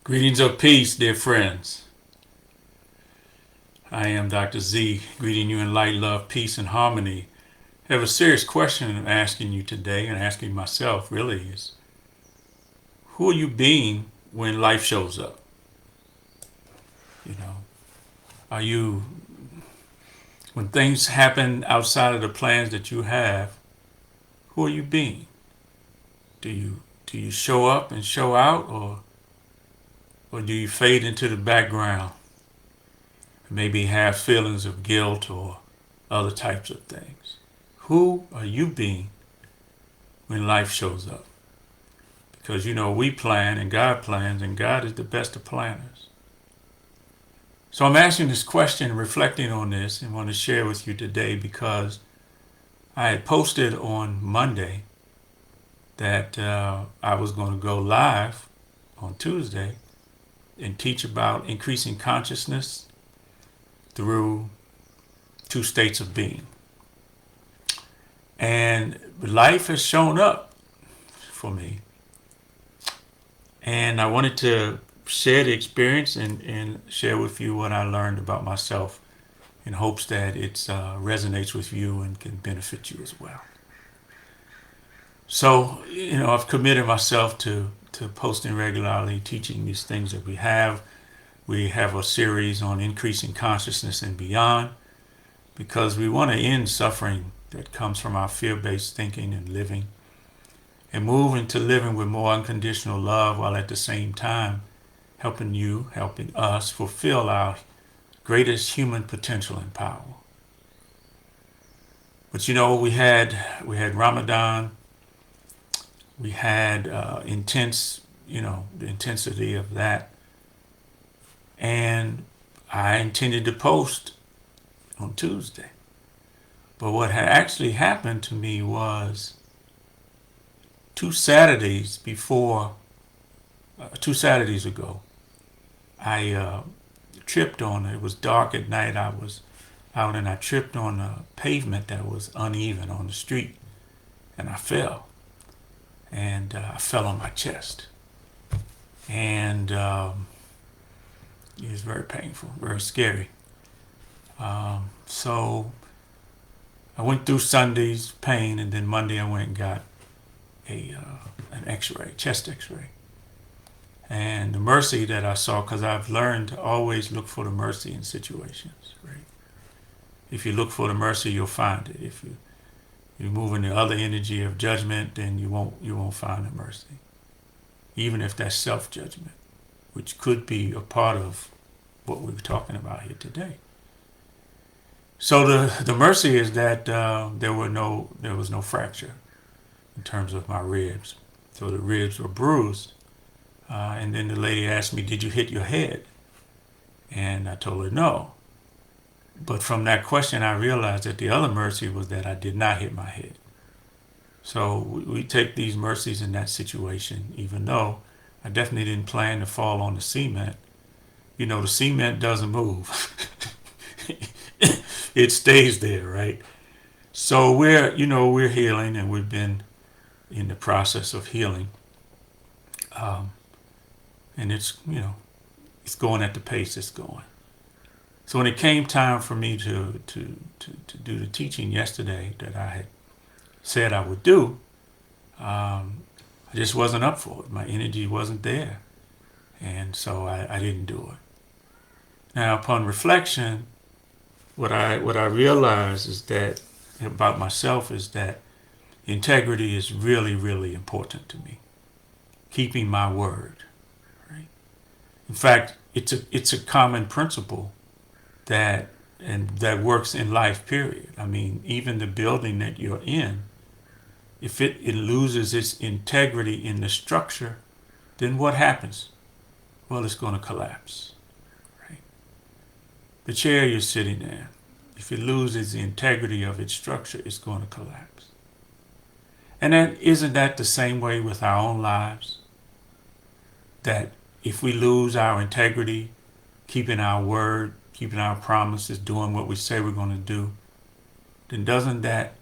Greetings of peace, dear friends. I am Dr. Z, greeting you in light, love, peace, and harmony. I have a serious question I'm asking you today, and asking myself really is, who are you being when life shows up? You know, are you, when things happen outside of the plans that you have, who are you being? Do you show up and show out, or do you fade into the background? Maybe have feelings of guilt or other types of things. Who are you being when life shows up? Because we plan and God plans, and God is the best of planners. So I'm asking this question, reflecting on this, and want to share with you today because I had posted on Monday that I was going to go live on Tuesday and teach about increasing consciousness through two states of being. And life has shown up for me. And I wanted to share the experience and share with you what I learned about myself in hopes that it resonates with you and can benefit you as well. So, I've committed myself to posting regularly, teaching these things that we have. We have a series on increasing consciousness and beyond because we want to end suffering that comes from our fear-based thinking and living and move into living with more unconditional love while at the same time helping you, helping us fulfill our greatest human potential and power. But we had Ramadan, we had intense, the intensity of that, and I intended to post on Tuesday. But what had actually happened to me was 2 Saturdays ago, I tripped on, it was dark at night, I was out and I tripped on a pavement that was uneven on the street, and I fell. And I fell on my chest. And it was very painful, very scary. So I went through Sunday's pain, and then Monday I went and got an X-ray, chest X-ray. And the mercy that I saw, because I've learned to always look for the mercy in situations, right? If you look for the mercy, you'll find it. If you move in the other energy of judgment, then you won't find the mercy. Even if that's self-judgment, which could be a part of what we're talking about here today. So the mercy is that there was no fracture in terms of my ribs. So the ribs were bruised. And then the lady asked me, "Did you hit your head?" And I told her no. But from that question, I realized that the other mercy was that I did not hit my head. So we take these mercies in that situation, even though I definitely didn't plan to fall on the cement. The cement doesn't move. It stays there, right? So we're healing, and we've been in the process of healing. And it's going at the pace it's going. So when it came time for me to do the teaching yesterday that I had said I would do, I just wasn't up for it. My energy wasn't there. And so I didn't do it. Now, upon reflection, what I realized is that about myself is that integrity is really, really important to me. Keeping my word, right? In fact, it's a common principle that works in life, period. I mean, even the building that you're in, if it loses its integrity in the structure, then what happens? Well, it's going to collapse. Right? The chair you're sitting in, if it loses the integrity of its structure, it's going to collapse. And isn't that the same way with our own lives? That if we lose our integrity, keeping our word, keeping our promises, doing what we say we're going to do, then doesn't that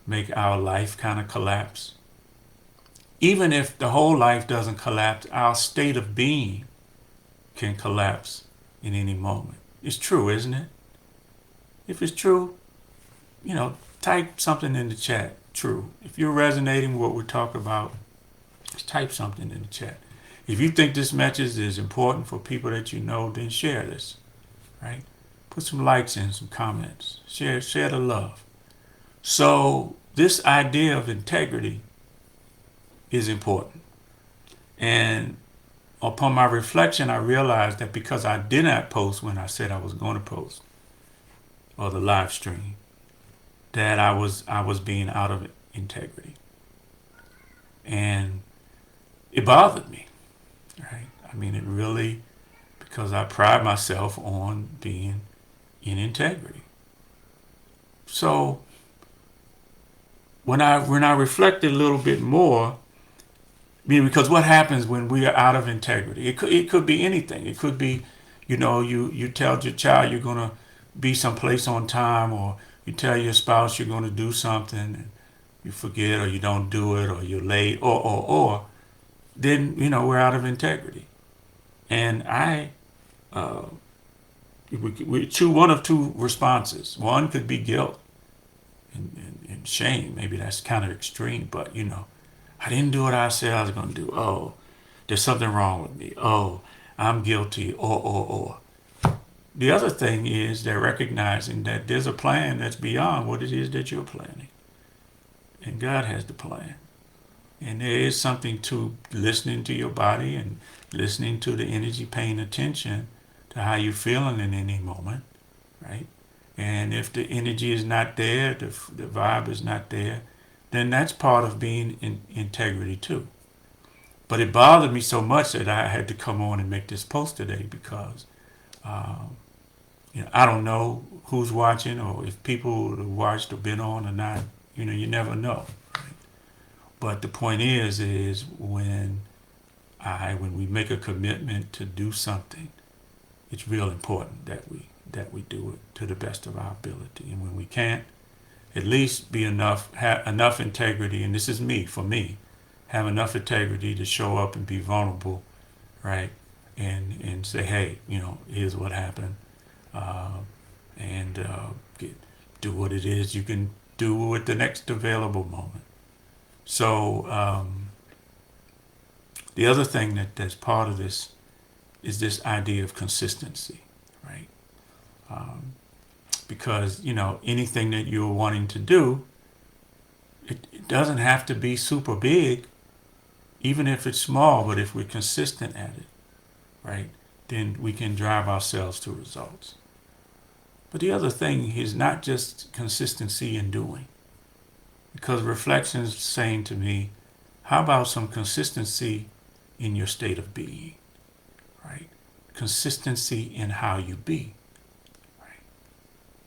make our life kind of collapse? Even if the whole life doesn't collapse, our state of being can collapse in any moment. It's true, isn't it? If it's true, type something in the chat. True. If you're resonating with what we're talking about, just type something in the chat. If you think this message is important for people that you know, then share this, right? Put some likes in, some comments. Share the love. So this idea of integrity is important. And upon my reflection, I realized that because I did not post when I said I was going to post, or the live stream, that I was being out of integrity. And it bothered me, right? I mean, it really, because I pride myself on being in integrity. So when I reflected a little bit more, because what happens when we are out of integrity? It could be anything. It could be, you tell your child you're gonna be someplace on time, or you tell your spouse you're gonna do something, and you forget, or you don't do it, or you're late, or then we're out of integrity. And we choose one of two responses. One could be guilt and shame. Maybe that's kind of extreme, but I didn't do what I said I was going to do. Oh, there's something wrong with me. Oh, I'm guilty. Or. The other thing is they're recognizing that there's a plan that's beyond what it is that you're planning. And God has the plan. And there is something to listening to your body and listening to the energy, paying attention to how you're feeling in any moment, right? And if the energy is not there, the vibe is not there, then that's part of being in integrity too. But it bothered me so much that I had to come on and make this post today because, I don't know who's watching or if people who watched or been on or not. You never know. Right? But the point is when we make a commitment to do something, it's real important that we do it to the best of our ability. And when we can't, at least have enough integrity, and this is for me, have enough integrity to show up and be vulnerable, right? And say, hey, here's what happened, and do what it is you can do with the next available moment. So the other thing that's part of this is this idea of consistency, right? Because anything that you're wanting to do, it doesn't have to be super big, even if it's small. But if we're consistent at it, right, then we can drive ourselves to results. But the other thing is not just consistency in doing, because reflection is saying to me, how about some consistency in your state of being, right? Consistency in how you be.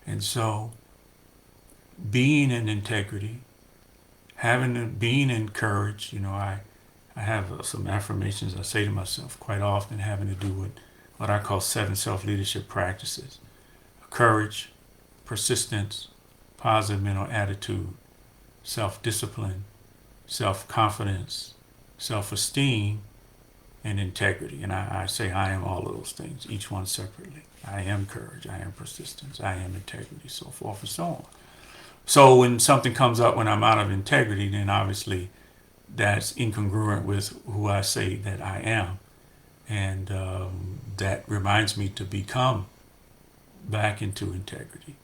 And so, being in integrity, being in courage, I have some affirmations I say to myself quite often, having to do with what I call 7 self-leadership practices: courage, persistence, positive mental attitude, self-discipline, self-confidence, self-esteem, and integrity. And I say I am all of those things, each one separately. I am courage, I am persistence, I am integrity, so forth and so on. So when something comes up when I'm out of integrity, then obviously that's incongruent with who I say that I am. And that reminds me to become back into integrity.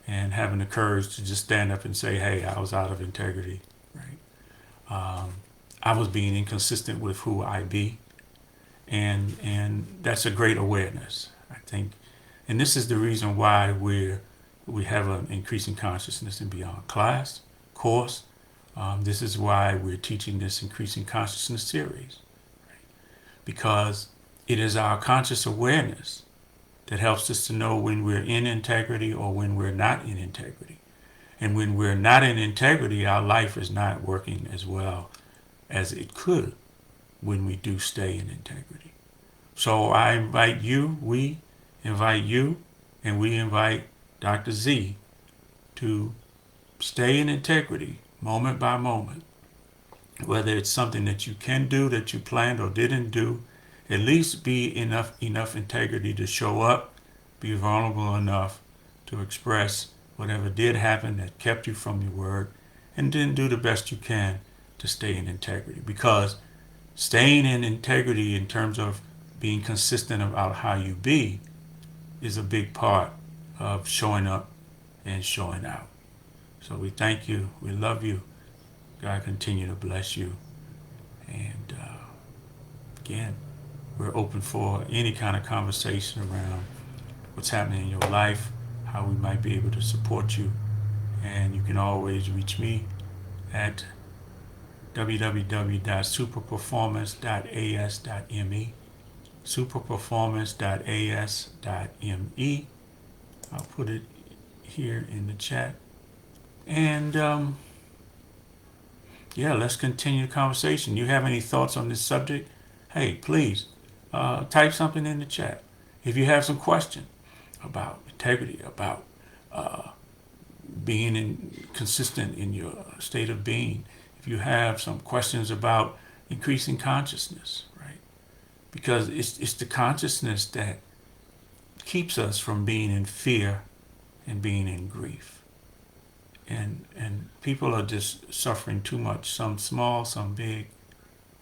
And having the courage to just stand up and say, hey, I was out of integrity, right? I was being inconsistent with who I be. And that's a great awareness, I think. And this is the reason why we have an increasing consciousness and beyond course. This is why we're teaching this increasing consciousness series, right? Because it is our conscious awareness that helps us to know when we're in integrity or when we're not in integrity. And when we're not in integrity, our life is not working as well as it could when we do stay in integrity. So I invite you, we invite you, and we invite Dr. Z to stay in integrity moment by moment, whether it's something that you can do that you planned or didn't do, at least be enough integrity to show up, be vulnerable enough to express whatever did happen that kept you from your word, and then do the best you can to stay in integrity. Because staying in integrity in terms of being consistent about how you be is a big part of showing up and showing out. So we thank you. We love you. God continue to bless you. And again, we're open for any kind of conversation around what's happening in your life, how we might be able to support you. And you can always reach me at www.superperformance.as.me, superperformance.as.me. I'll put it here in the chat. And yeah, let's continue the conversation. You have any thoughts on this subject? Hey, please type something in the chat. If you have some question about integrity, about being consistent in your state of being, if you have some questions about increasing consciousness, right? Because it's the consciousness that keeps us from being in fear and being in grief. And people are just suffering too much, some small, some big,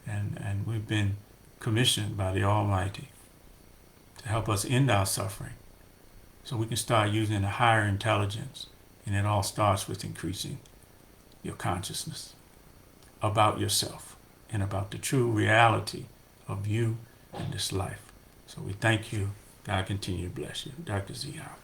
and we've been commissioned by the Almighty to help us end our suffering so we can start using a higher intelligence. And it all starts with increasing your consciousness about yourself and about the true reality of you and this life. So we thank you. God continue to bless you. Dr. Z out.